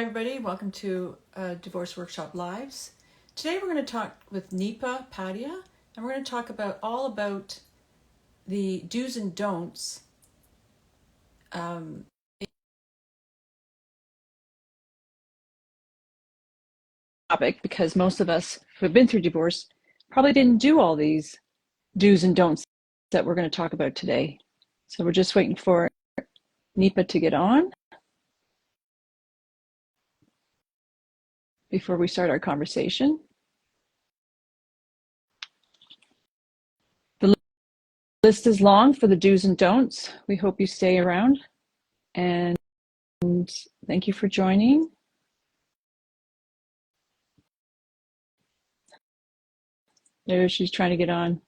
Hi, everybody. Welcome to Divorce Workshop Lives. Today we're going to talk with Nipa Padia, and we're going to talk all about the do's and don'ts topic, because most of us who've been through divorce probably didn't do all these do's and don'ts that we're going to talk about today. So we're just waiting for Nipa to get on before we start our conversation. The list is long for the do's and don'ts. We hope you stay around, and thank you for joining. There she's trying to get on.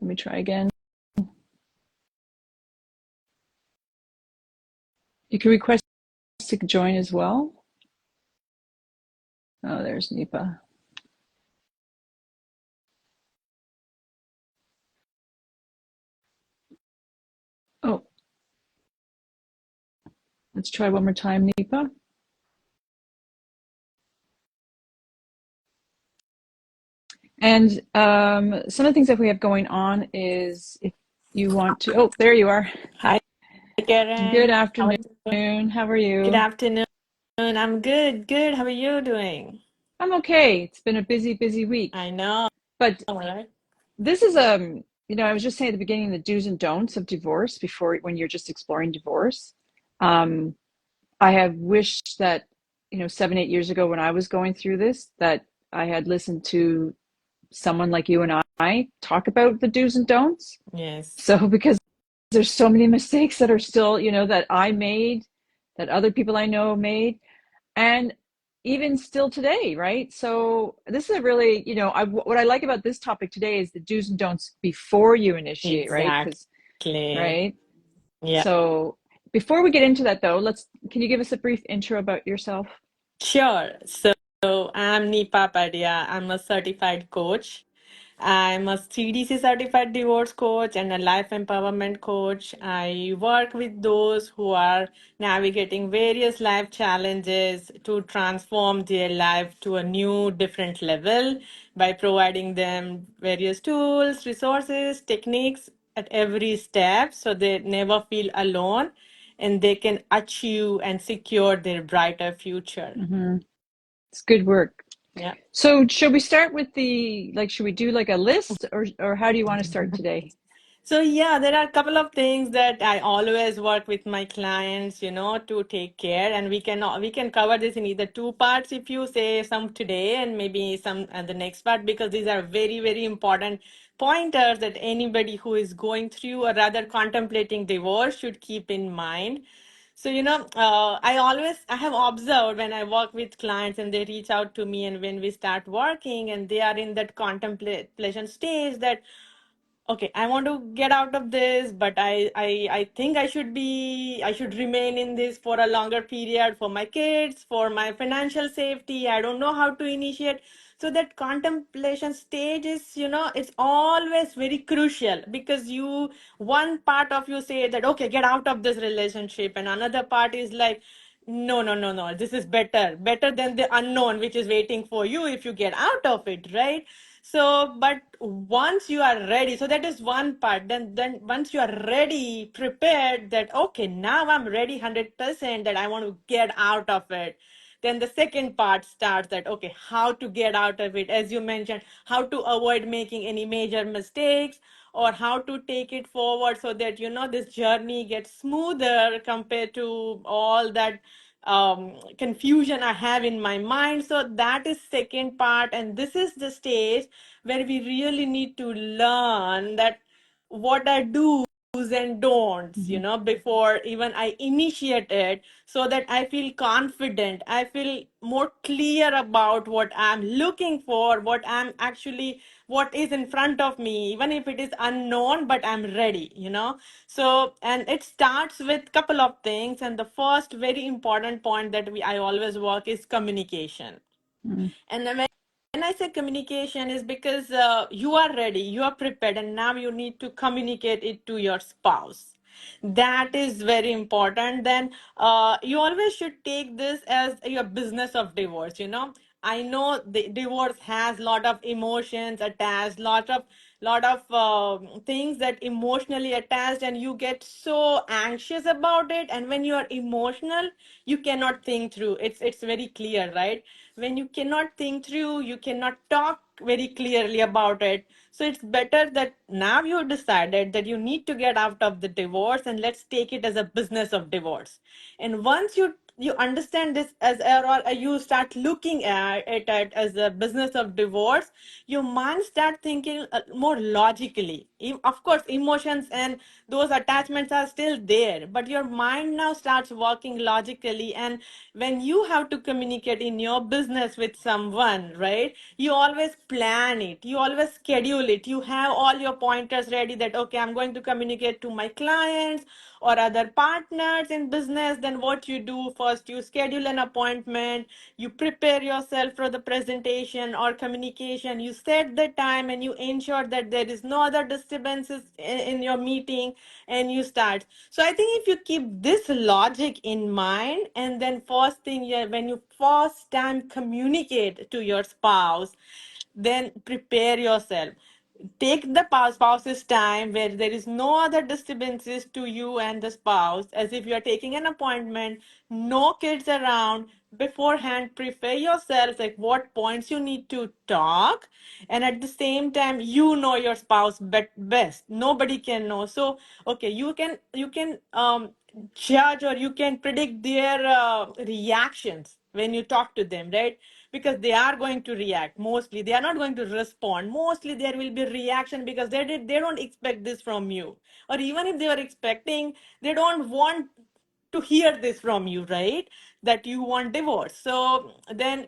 Let me try again. You can request to join as well. Oh, there's Nipa. Oh, let's try one more time, Nipa. And some of the things that we have going on is, if you want to, oh, there you are. Hi, Karen. Good afternoon. How are you? Good afternoon. I'm good. Good. How are you doing? I'm okay. It's been a busy week. I know. But Right? this is I was just saying at the beginning, the do's and don'ts of divorce when you're just exploring divorce. I have wished that 7-8 years ago, when I was going through this, that I had listened to someone like you and I talk about the do's and don'ts. Yes. So because there's so many mistakes that are still, that I made, that other people I know made, and even still today, right? So this is a really, what I like about this topic today is the do's and don'ts before you initiate, right? Right? Yeah. So before we get into that, though, can you give us a brief intro about yourself? Sure. So I'm Nipa Padia. I'm a certified coach. I'm a CDC certified divorce coach and a life empowerment coach. I work with those who are navigating various life challenges to transform their life to a new, different level by providing them various tools, resources, techniques at every step so they never feel alone and they can achieve and secure their brighter future. Mm-hmm. It's good work. Yeah. So should we start with should we do like a list, or how do you want to start today? So yeah, there are a couple of things that I always work with my clients, to take care, and we can cover this in either two parts if you say some today and maybe some at the next part, because these are very, very important pointers that anybody who is going through or rather contemplating divorce should keep in mind. So, I have observed when I work with clients and they reach out to me, and when we start working and they are in that contemplation stage that, okay, I want to get out of this, but I think I should remain in this for a longer period for my kids, for my financial safety. I don't know how to initiate. So that contemplation stage is, it's always very crucial, because one part of you say that, okay, get out of this relationship. And another part is like, no, no, no, no, this is better than the unknown, which is waiting for you if you get out of it, right? So, but once you are ready, so that is one part. Then once you are ready, prepared that, okay, now I'm ready 100% that I want to get out of it. Then the second part starts that, okay, how to get out of it. As you mentioned, how to avoid making any major mistakes, or how to take it forward so that, this journey gets smoother compared to all that confusion I have in my mind. So that is second part, and this is the stage where we really need to learn that what are do's and don'ts, before even I initiate it, so that I feel confident, I feel more clear about what I'm looking for, what is in front of me, even if it is unknown, but I'm ready, So, and it starts with couple of things, and the first very important point that I always work is communication. Mm. And then when I say communication is because you are ready, you are prepared, and now you need to communicate it to your spouse. That is very important. Then you always should take this as your business of divorce. I know the divorce has lot of emotions attached, lot of things that emotionally attached, and you get so anxious about it. And when you are emotional, you cannot think through. It's very clear, right? When you cannot think through, you cannot talk very clearly about it. So it's better that now you decided that you need to get out of the divorce, and let's take it as a business of divorce. And once you understand this as or you start looking at it as a business of divorce, your mind start thinking more logically. Of course, emotions and those attachments are still there, but your mind now starts working logically. And when you have to communicate in your business with someone, right, you always plan it, you always schedule it, you have all your pointers ready that, okay, I'm going to communicate to my clients or other partners in business. Then what you do first, you schedule an appointment, you prepare yourself for the presentation or communication, you set the time, and you ensure that there is no other disturbances in your meeting, and you start. So I think if you keep this logic in mind, and then first thing, when you first time communicate to your spouse, then prepare yourself. Take the spouse's time where there is no other disturbances to you and the spouse, as if you are taking an appointment, no kids around. Beforehand, prepare yourself like what points you need to talk, and at the same time, you know your spouse best. Nobody can know. So, okay, you can judge, or you can predict their reactions when you talk to them, right? Because they are going to react. Mostly they are not going to respond. Mostly there will be reaction, because they don't expect this from you. Or even if they are expecting, they don't want to hear this from you, right? That you want divorce. So then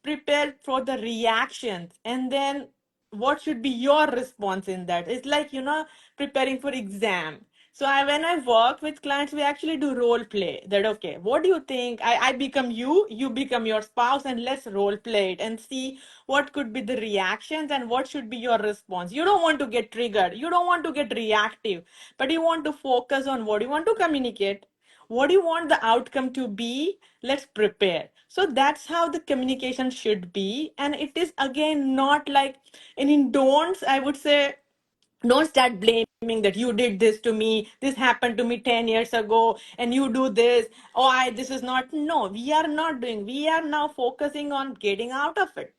prepare for the reactions, and then what should be your response in that? It's like, preparing for exam. So when I work with clients, we actually do role play. That, okay, what do you think? I become you, you become your spouse, and let's role play it and see what could be the reactions and what should be your response. You don't want to get triggered. You don't want to get reactive, but you want to focus on what you want to communicate. What do you want the outcome to be? Let's prepare. So that's how the communication should be. And it is again not like, and in don'ts, I would say, don't start blaming that you did this to me, this happened to me 10 years ago, and you do this. Oh, this is not. No, we are not doing. We are now focusing on getting out of it,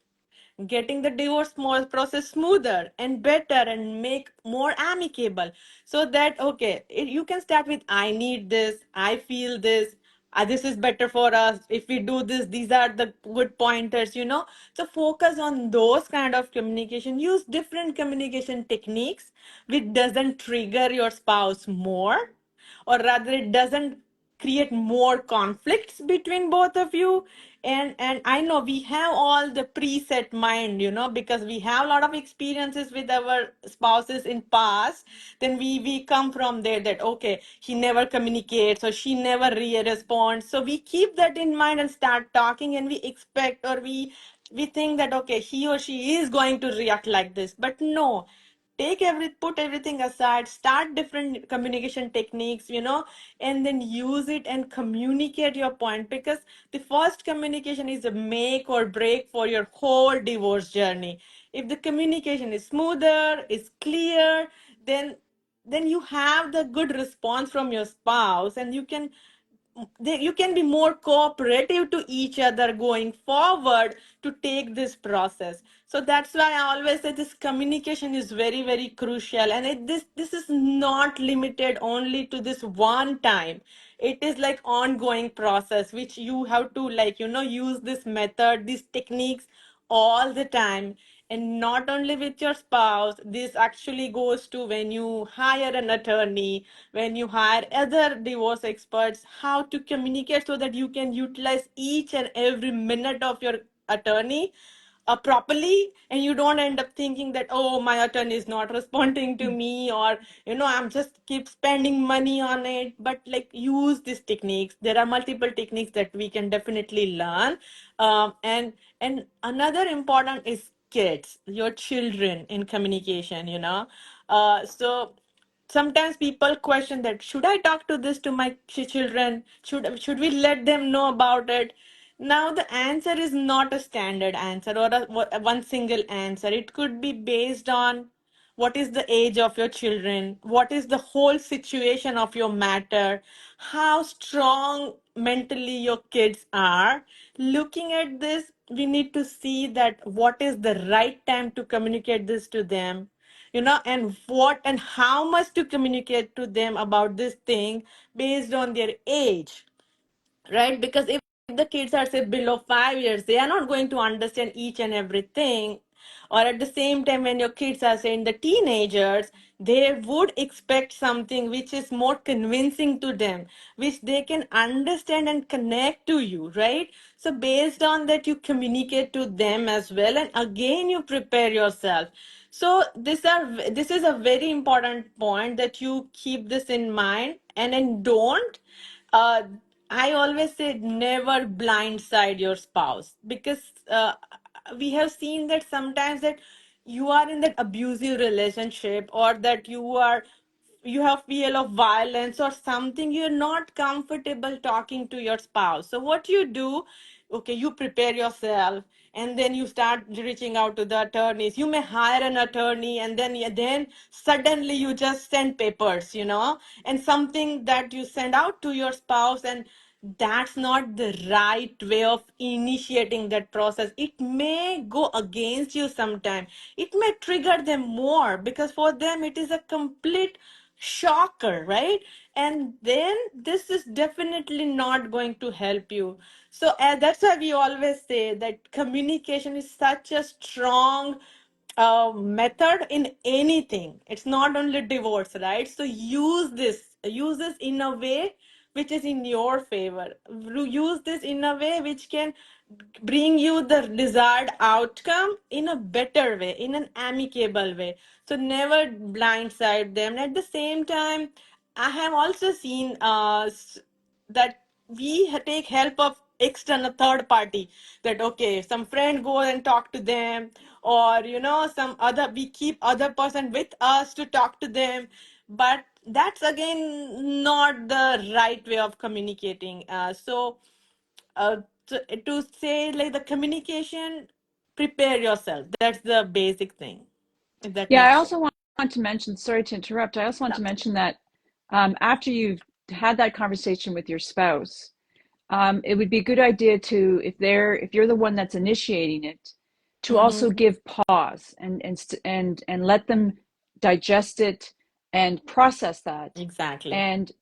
getting the divorce process smoother and better and make more amicable. So that, okay, you can start with, I need this, I feel this, this is better for us if we do this, these are the good pointers. So focus on those kind of communication. Use different communication techniques which doesn't trigger your spouse more, or rather it doesn't create more conflicts between both of you. And I know we have all the preset mind, because we have a lot of experiences with our spouses in past. Then we come from there that, okay, he never communicates or she never responds. So we keep that in mind and start talking, and we expect, or we think that, okay, he or she is going to react like this. But no, put everything aside, start different communication techniques, and then use it and communicate your point, because the first communication is a make or break for your whole divorce journey. If the communication is smoother, is clear, then you have the good response from your spouse, and you can be more cooperative to each other going forward to take this process. So that's why I always say this communication is very, very crucial. And this is not limited only to this one time. It is like ongoing process which you have to, like, use this method, these techniques all the time. And not only with your spouse, this actually goes to when you hire an attorney, when you hire other divorce experts, how to communicate so that you can utilize each and every minute of your attorney properly, and you don't end up thinking that, oh, my attorney is not responding to me, or I'm just keep spending money on it. But like, use these techniques. There are multiple techniques that we can definitely learn. And another important is kids, your children in communication. So sometimes people question that, should I talk to this to my children? Should we let them know about it? Now the answer is not a standard answer, or one single answer. It could be based on what is the age of your children, what is the whole situation of your matter, how strong mentally your kids are. Looking at this, we need to see that what is the right time to communicate this to them, and what and how much to communicate to them about this thing based on their age, right? Because if the kids are, say, below 5 years, they are not going to understand each and everything. Or at the same time, when your kids are, saying, the teenagers, they would expect something which is more convincing to them, which they can understand and connect to you, right? So based on that, you communicate to them as well, and again you prepare yourself. So this is a very important point, that you keep this in mind. And then don't, uh, I always say, never blindside your spouse, because we have seen that sometimes that you are in that abusive relationship, or that you have fear of violence or something, you're not comfortable talking to your spouse. So what you do, okay, you prepare yourself, and then you start reaching out to the attorneys. You may hire an attorney, and then suddenly you just send papers, and something that you send out to your spouse, and that's not the right way of initiating that process. It may go against you sometime. It may trigger them more, because for them it is a complete shocker, right? And then this is definitely not going to help you. So that's why we always say that communication is such a strong method in anything. It's not only divorce, right? So use this in a way which is in your favor. Use this in a way which can bring you the desired outcome in a better way, in an amicable way. So never blindside them. At the same time, I have also seen that we take help of external third party, that okay, some friend go and talk to them, or some other, we keep other person with us to talk to them. But that's again not the right way of communicating. Uh, to say, like, the communication, prepare yourself. That's the basic thing, if that Yeah, I makes sense. also want to mention, sorry to interrupt, I also want Yeah. to mention that after you've had that conversation with your spouse, it would be a good idea to, if you're the one that's initiating it, to also Mm-hmm. give pause and let them digest it and process that. Exactly. And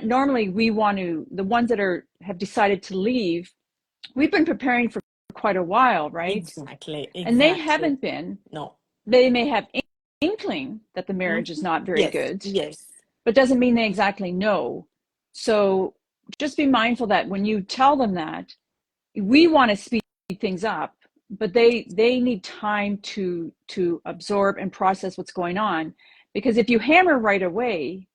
normally we want to, the ones that have decided to leave, we've been preparing for quite a while, right? Exactly. And they Exactly. haven't been. No. They may have inkling that the marriage is Mm-hmm. not very Yes. good, Yes. but doesn't mean they exactly know. So just be mindful that when you tell them that, we want to speed things up, but they need time to absorb and process what's going on. Because if you hammer right away,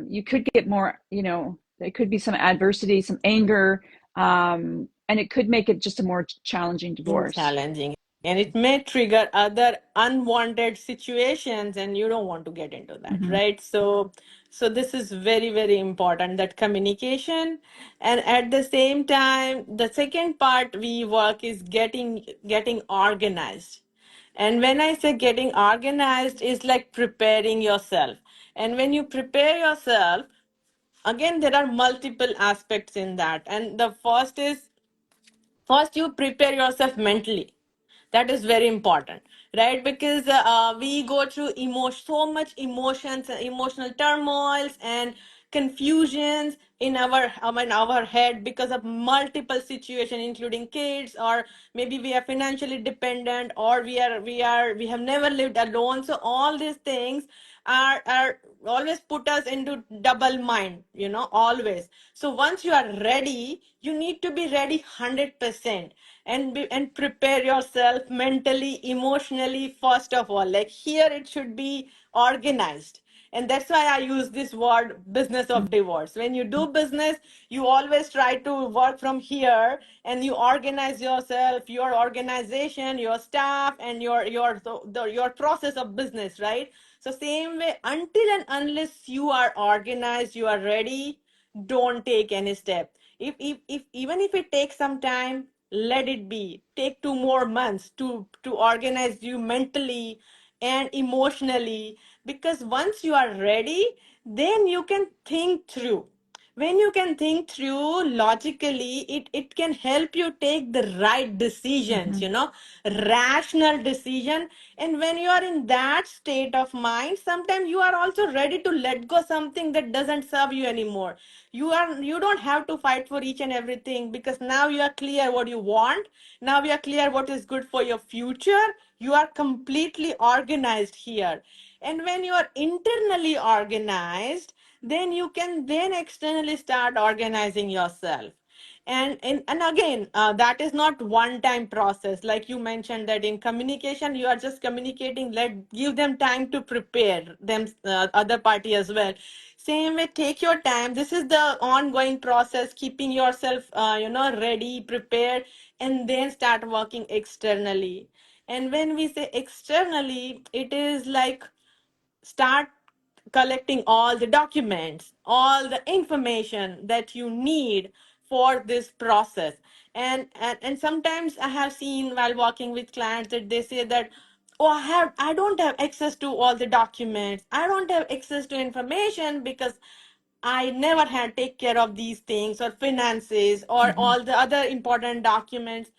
you could get more, there could be some adversity, some anger, and it could make it just a more challenging divorce. Challenging, and it may trigger other unwanted situations, and you don't want to get into that, Mm-hmm. right? So this is very, very important, that communication. And at the same time, the second part we work is getting organized. And when I say getting organized, is like preparing yourself. And when you prepare yourself, again, there are multiple aspects in that. And the first, you prepare yourself mentally. That is very important, right? Because we go through so much emotions, emotional turmoils and confusions in our head, because of multiple situations, including kids, or maybe we are financially dependent, or we have never lived alone. So all these things, are always put us into double mind, always. So once you are ready, you need to be ready 100%, and prepare yourself mentally, emotionally, first of all. Like here, it should be organized. And that's why I use this word, business of divorce. When you do business, you always try to work from here, and you organize yourself, your organization, your staff, and your process of business, right? So same way, until and unless you are organized, you are ready, don't take any step. If even if it takes some time, let it be. Take 2 more months to organize you mentally and emotionally, because once you are ready, then you can think through. When you can think through logically, it can help you take the right decisions, Hmm. rational decision. And when you are in that state of mind, sometimes you are also ready to let go something that doesn't serve you anymore. You don't have to fight for each and everything, because now you are clear what you want. Now you are clear what is good for your future. You are completely organized here. And when you are internally organized, then you can then externally start organizing yourself. And again, that is not one time process. Like you mentioned, that in communication you are just communicating, let give them time to prepare them, other party as well. Same way, take your time. This is the ongoing process, keeping yourself ready, prepared, and then start working externally. And when we say externally, it is like start collecting all the documents, all the information that you need for this process. And sometimes I have seen while working with clients that they say that, oh, I don't have access to all the documents, I don't have access to information because I never had take care of these things, or finances, or Hmm. all the other important documents.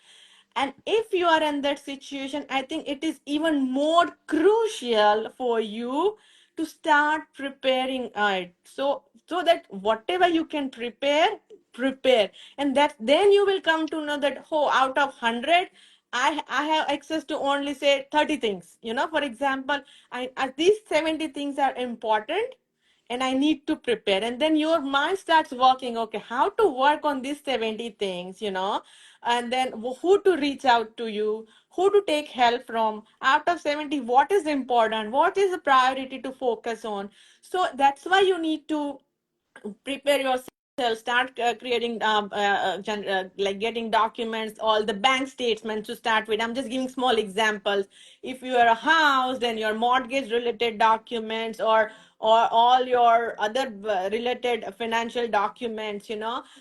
And if you are in that situation, I think it is even more crucial for you to start preparing it. So that whatever you can prepare. And that then you will come to know that, oh, out of 100, I have access to only say 30 things. For example, these 70 things are important, and I need to prepare. And then your mind starts working, okay, how to work on these 70 things, and then who to reach out to you, who to take help from. Out of 70, what is important? What is the priority to focus on? So that's why you need to prepare yourself, start creating like getting documents, all the bank statements to start with. I'm just giving small examples. If you are a house, then your mortgage related documents, or all your other related financial documents,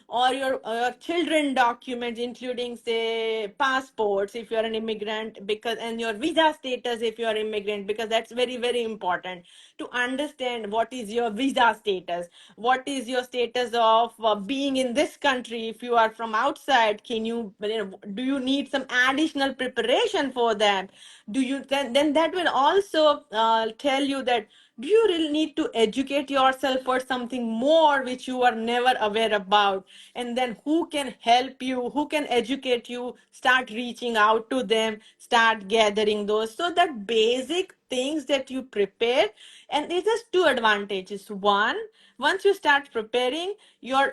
or your children documents, including say passports if you are an immigrant, because and your visa status if you are immigrant, because that's very very important to understand what is your visa status, what is your status of being in this country. If you are from outside, do you need some additional preparation for that? Do you then that will also tell you that, do you really need to educate yourself for something more which you are never aware about? And then who can help you, who can educate you? Start reaching out to them, start gathering those. So that basic things that you prepare. And there's just two advantages. One, once you start preparing, your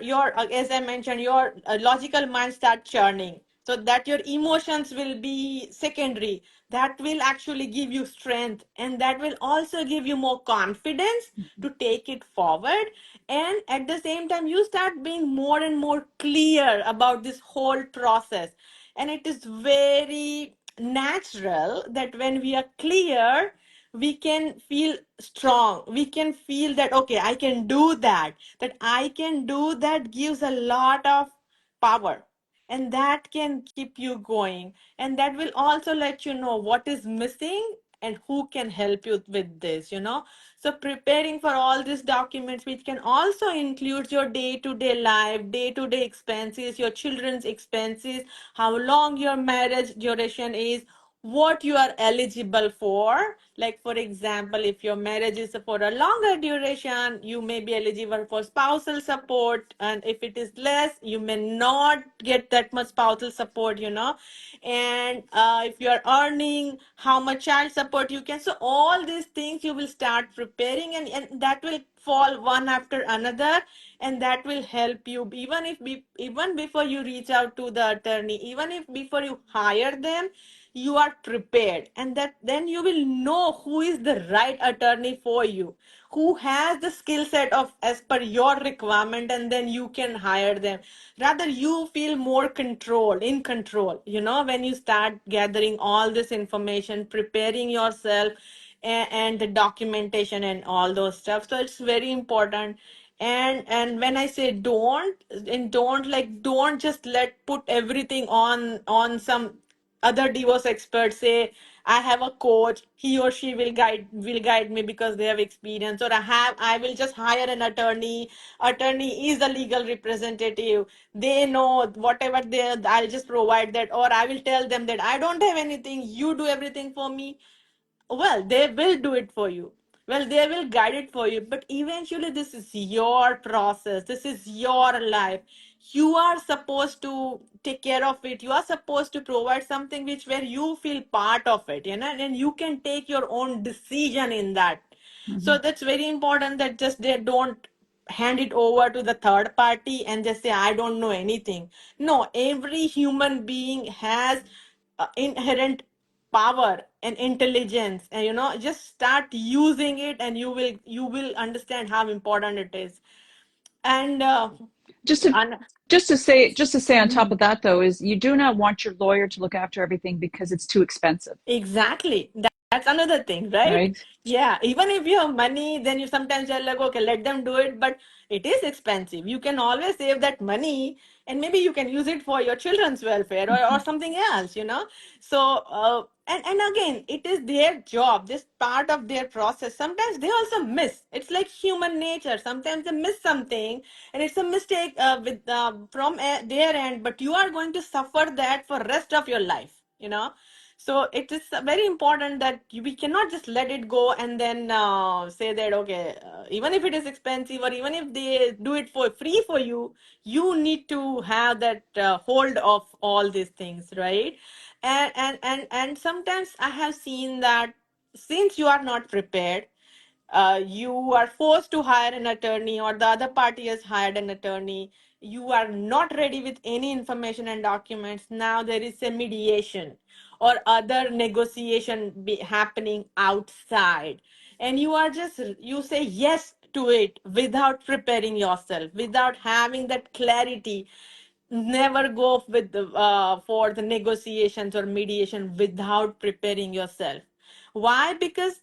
as I mentioned, your logical mind start churning, so that your emotions will be secondary. That will actually give you strength, and that will also give you more confidence to take it forward. And at the same time, you start being more and more clear about this whole process. And it is very natural that when we are clear, we can feel strong, we can feel that, okay, I can do that. That I can do that gives a lot of power, and that can keep you going. And that will also let you know what is missing and who can help you with this. So preparing for all these documents, which can also include your day-to-day life, day-to-day expenses, your children's expenses, how long your marriage duration is, what you are eligible for. Like, for example, if your marriage is for a longer duration, you may be eligible for spousal support. And if it is less, you may not get that much spousal support, And if you are earning, how much child support you can. So, all these things you will start preparing, and that will fall one after another, and that will help you even before you reach out to the attorney, even if before you hire them, you are prepared, and that then you will know who is the right attorney for you, who has the skill set of as per your requirement, and then you can hire them. Rather, you feel more in control, when you start gathering all this information, preparing yourself, and the documentation and all those stuff. So it's very important. And when I say don't just put everything on some other divorce experts. Say, I have a coach, he or she will guide me because they have experience. Or I will just hire an attorney is a legal representative, they know whatever I'll just provide that. Or I will tell them that I don't have anything, you do everything for me. Well, they will do it for you. Well, they will guide it for you. But eventually, this is your process. This is your life. You are supposed to take care of it. You are supposed to provide something where you feel part of it, and you can take your own decision in that. Mm-hmm. So that's very important, that just they don't hand it over to the third party and just say, I don't know anything. No, every human being has inherent power and intelligence, and just start using it, and you will understand how important it is. And Just to and just to say on top Mhm. of that though is you do not want your lawyer to look after everything because it's too expensive, Exactly. That's another thing, right? right? Yeah. Even if you have money, then you sometimes are like, okay, let them do it, but it is expensive. You can always save that money, and maybe you can use it for your children's welfare, or something else. So, and again, it is their job, this part of their process. Sometimes they also miss. It's like human nature. Sometimes they miss something, and it's a mistake from their end, but you are going to suffer that for rest of your life. So it is very important that we cannot just let it go and then say that, okay, even if it is expensive, or even if they do it for free for you, you need to have that hold of all these things, right? And sometimes I have seen that since you are not prepared, you are forced to hire an attorney, or the other party has hired an attorney, you are not ready with any information and documents. Now there is a mediation or other negotiation happening outside, and you say yes to it without preparing yourself, without having that clarity. Never go for the negotiations or mediation without preparing yourself. Why? Because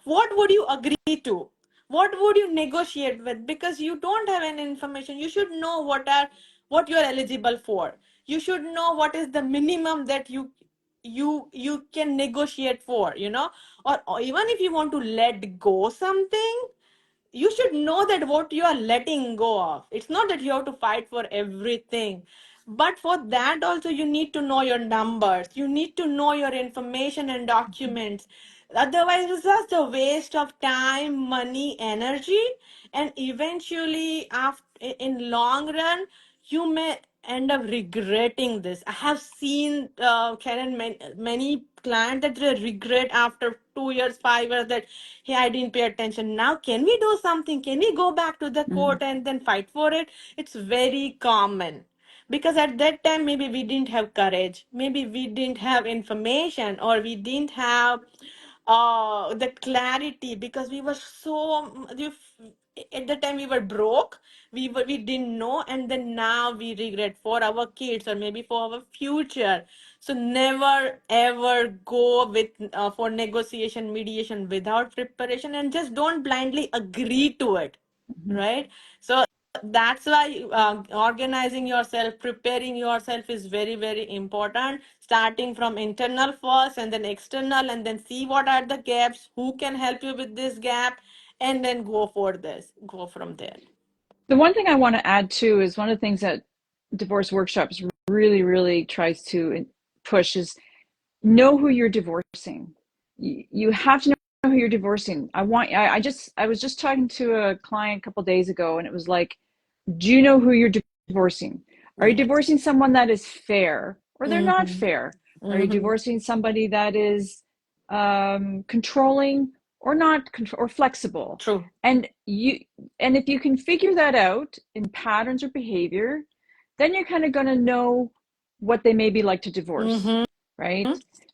what would you agree to, what would you negotiate with? Because you don't have any information. You should know what you are eligible for. You should know what is the minimum that you can negotiate for, or even if you want to let go something, you should know that what you are letting go of. It's not that you have to fight for everything, but for that also you need to know your numbers, you need to know your information and documents. Otherwise it's just a waste of time, money, energy, and eventually after in long run you may end up regretting this. I have seen Karen, many clients that they regret after 2 years, 5 years, that hey, I didn't pay attention. Now, can we do something? Can we go back to the Mm-hmm. court and then fight for it? It's very common because at that time maybe we didn't have courage, maybe we didn't have information, or we didn't have the clarity, because we were at the time we were broke, we didn't know, and then now we regret for our kids or maybe for our future. So never ever go with for negotiation, mediation without preparation, and just don't blindly agree to it, Mm-hmm. right? So that's why organizing yourself, preparing yourself is very, very important. Starting from internal first, and then external, and then see what are the gaps, who can help you with this gap, and then go from there. The one thing I want to add too is one of the things that Divorce Workshops really, really tries to push is know who you're divorcing. You have to know who you're divorcing. I was just talking to a client a couple days ago, and it was like, do you know who you're divorcing? Are you Yes. divorcing someone that is fair or they're not Mm-hmm. fair? Are you Mm-hmm. divorcing somebody that is controlling or not or flexible? True. And if you can figure that out in patterns or behavior, then you're kind of going to know what they may be like to divorce, Mm-hmm. right?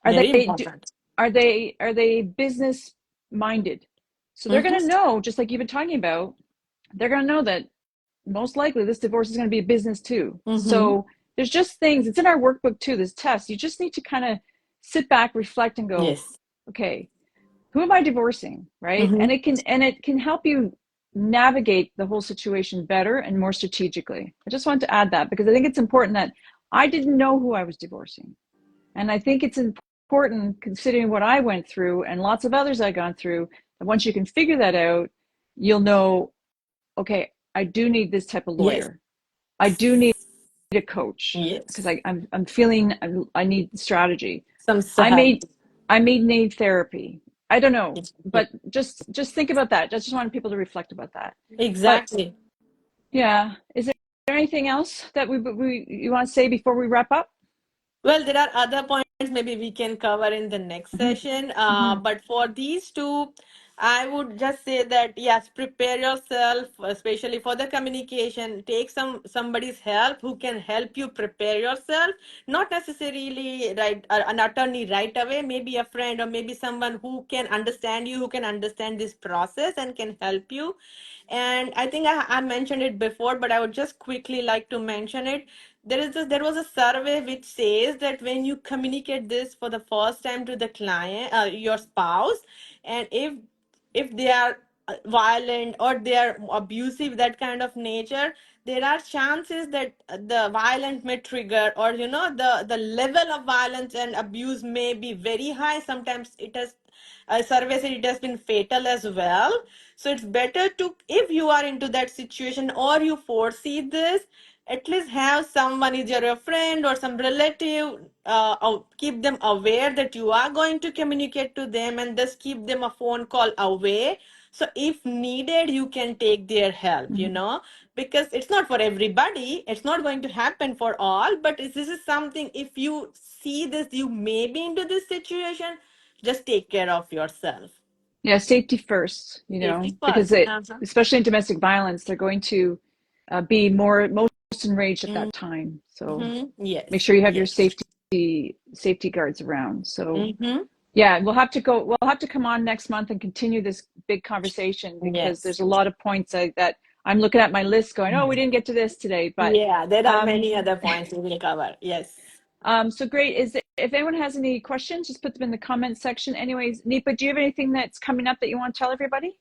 Are Very they important. are they business minded? So they're going to Mm-hmm. know, just like you've been talking about, they're going to know that most likely this divorce is going to be a business too. Mm-hmm. So there's just things, it's in our workbook too, this test. You just need to kind of sit back, reflect, and go, Yes. okay, who am I divorcing? Right. Mm-hmm. And it can help you navigate the whole situation better and more strategically. I just want to add that because I think it's important that I didn't know who I was divorcing. And I think it's important, considering what I went through and lots of others I've gone through, that once you can figure that out, you'll know, okay, I do need this type of Yes. lawyer. I do need a coach because Yes. I'm feeling I need strategy. Some I sahab. may need therapy. I don't know, but just think about that. I just want people to reflect about that. But Exactly. yeah, is there anything else that we you want to say before we wrap up? Well, there are other points maybe we can cover in the next Mm-hmm. session. Mm-hmm. But for these two, I would just say that yes, prepare yourself, especially for the communication. Take somebody's help who can help you prepare yourself. Not necessarily right an attorney right away. Maybe a friend or maybe someone who can understand you, who can understand this process and can help you. And I think I mentioned it before, but I would just quickly like to mention it. There was a survey which says that when you communicate this for the first time to the client, your spouse, and if they are violent or they are abusive, that kind of nature, there are chances that the violent may trigger, or the level of violence and abuse may be very high. Sometimes it has a survey said it has been fatal as well. So it's better to, if you are into that situation or you foresee this, at least have someone, either your friend or some relative, keep them aware that you are going to communicate to them, and just keep them a phone call away. So if needed, you can take their help, Mm-hmm. because it's not for everybody. It's not going to happen for all, but this is something, if you see this, you may be into this situation, just take care of yourself. Yeah, safety first, Safety because first. Uh-huh. especially in domestic violence, they're going to be most enraged at that time. So Mm-hmm. make Yes. sure you have your Yes. safety guards around. So Mm-hmm. yeah, we'll have to come on next month and continue this big conversation because Yes. there's a lot of points that I'm looking at my list going, oh, we didn't get to this today, but Yeah, there are um, many other points we will cover. Yes. so great. If anyone has any questions, just put them in the comment section. Anyways, Nipa, do you have anything that's coming up that you want to tell everybody?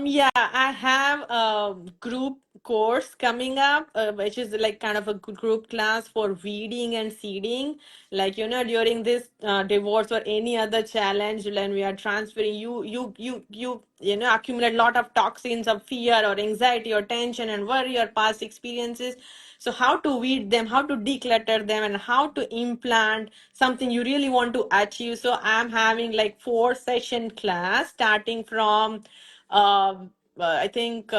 Yeah, I have a group course coming up, which is like kind of a group class for weeding and seeding. Like, during this divorce or any other challenge, when we are transferring, accumulate a lot of toxins of fear or anxiety or tension and worry or past experiences. So how to weed them, how to declutter them, and how to implant something you really want to achieve. So I'm having like 4 session class starting from I think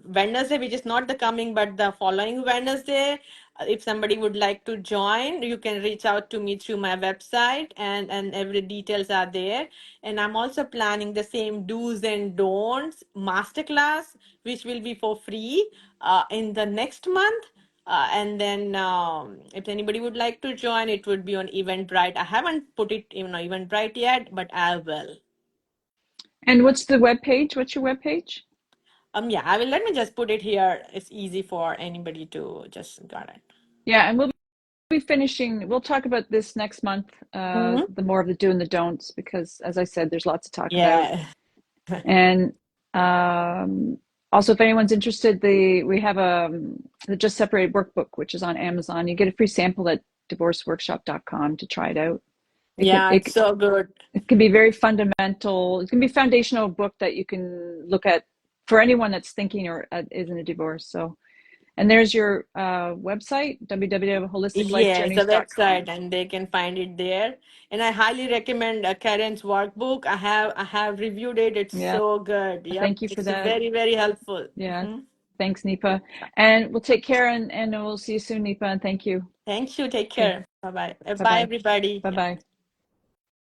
Wednesday, which is not the coming, but the following Wednesday. If somebody would like to join, you can reach out to me through my website, and every details are there. And I'm also planning the same do's and don'ts masterclass, which will be for free in the next month. And then if anybody would like to join, it would be on Eventbrite. I haven't put it in Eventbrite yet, but I will. And what's the web page? What's your web page? Yeah, I will. Let me just put it here. It's easy for anybody to just got it. Yeah, and we'll be finishing. We'll talk about this next month. Hmm. The more of the do and the don'ts, because as I said, there's lots to talk about. Yeah. And also, if anyone's interested, we have the Just Separated workbook, which is on Amazon. You get a free sample at divorceworkshop.com to try it out. It can Yeah, it, it's so good. it can be very fundamental. It can be a foundational book that you can look at for anyone that's thinking or is in a divorce. So And there's your website, Yes, the www.holisticlifejourneys.com. website, and they can find it there. And I highly recommend Karen's workbook. I have reviewed it. It's Yeah, so good. Yep, thank you for it's that. very, very helpful. Yeah, thanks, Nipa. And we'll take care, and we'll see you soon, Nipa, and thank you. Thank you. Take Okay, care. Bye bye. Bye bye-bye. everybody. Yeah. Bye-bye.